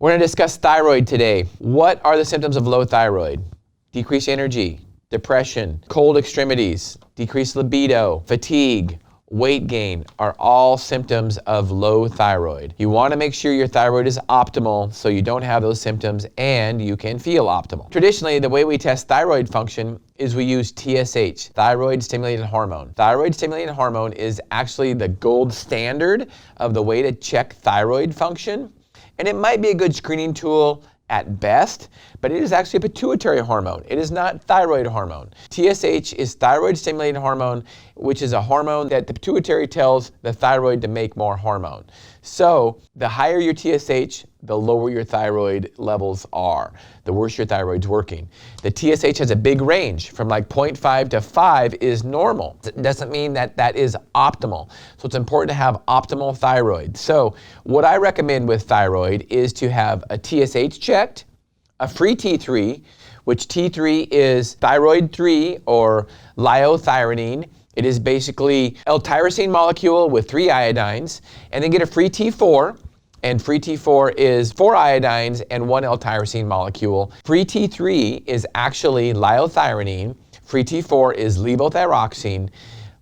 We're going to discuss thyroid today. What are the symptoms of low thyroid? Decreased energy, depression, cold extremities, decreased libido, fatigue, weight gain are all symptoms of low thyroid. You want to make sure your thyroid is optimal so you don't have those symptoms and you can feel optimal. Traditionally, the way we test thyroid function is we use TSH, thyroid stimulating hormone. Thyroid stimulating hormone is actually the gold standard of the way to check thyroid function, and it might be a good screening tool at best, but it is actually a pituitary hormone. It is not thyroid hormone. TSH is thyroid stimulating hormone, which is a hormone that the pituitary tells the thyroid to make more hormone. So the higher your TSH, the lower your thyroid levels are, the worse your thyroid's working. The TSH has a big range from like 0.5 to 5 is normal. It doesn't mean that that is optimal. So it's important to have optimal thyroid. So what I recommend with thyroid is to have a TSH checked, a free T3, which T3 is thyroid 3 or liothyronine. It is basically L-tyrosine molecule with 3 iodines, and then get a free T4, and free T4 is 4 iodines and 1 L-tyrosine molecule. Free T3 is actually liothyronine. Free T4 is levothyroxine.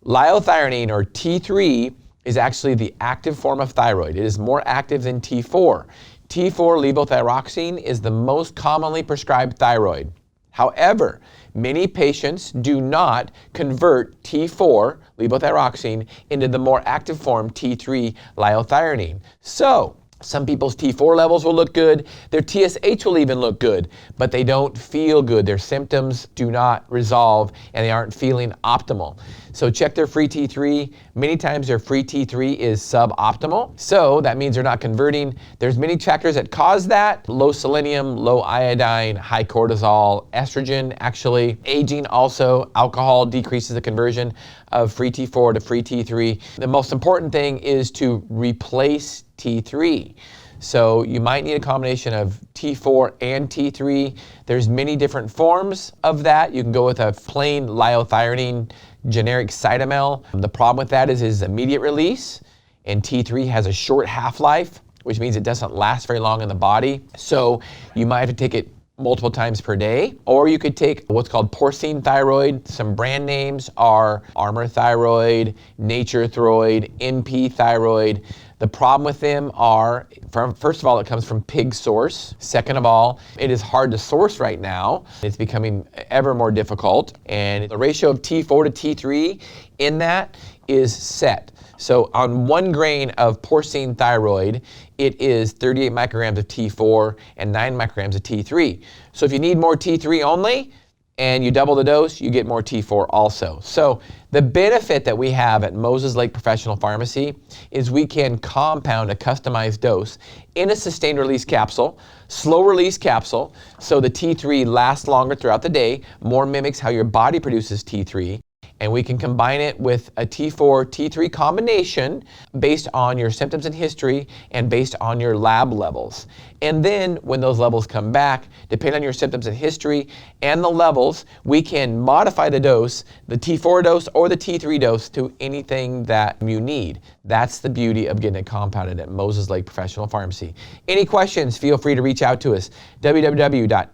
Liothyronine, or T3, is actually the active form of thyroid. It is more active than T4. T4 levothyroxine is the most commonly prescribed thyroid. However, many patients do not convert T4 levothyroxine into the more active form T3 liothyronine. So some people's T4 levels will look good, their TSH will even look good, but they don't feel good. Their symptoms do not resolve and they aren't feeling optimal. So check their free T3. Many times their free T3 is suboptimal. So that means they're not converting. There's many factors that cause that. Low selenium, low iodine, high cortisol, estrogen actually. Aging also, alcohol decreases the conversion of free T4 to free T3. The most important thing is to replace T3. So you might need a combination of T4 and T3. There's many different forms of that. You can go with a plain liothyronine generic Cytomel. The problem with that is immediate release, and T3 has a short half-life, which means it doesn't last very long in the body. So you might have to take it multiple times per day, or you could take what's called porcine thyroid. Some brand names are Armour Thyroid, Nature Thyroid, NP Thyroid. The problem with them are, first of all, it comes from pig source. Second of all, it is hard to source right now. It's becoming ever more difficult. And the ratio of T4 to T3 in that is set. So on 1 grain of porcine thyroid, it is 38 micrograms of T4 and 9 micrograms of T3. So if you need more T3 only, and you double the dose, you get more T4 also. So the benefit that we have at Moses Lake Professional Pharmacy is we can compound a customized dose in a sustained release capsule, slow release capsule, so the T3 lasts longer throughout the day, more mimics how your body produces T3. And we can combine it with a T4, T3 combination based on your symptoms and history and based on your lab levels. And then when those levels come back, depending on your symptoms and history and the levels, we can modify the dose, the T4 dose or the T3 dose, to anything that you need. That's the beauty of getting it compounded at Moses Lake Professional Pharmacy. Any questions, feel free to reach out to us, www.mlrx.com.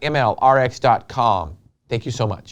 Thank you so much.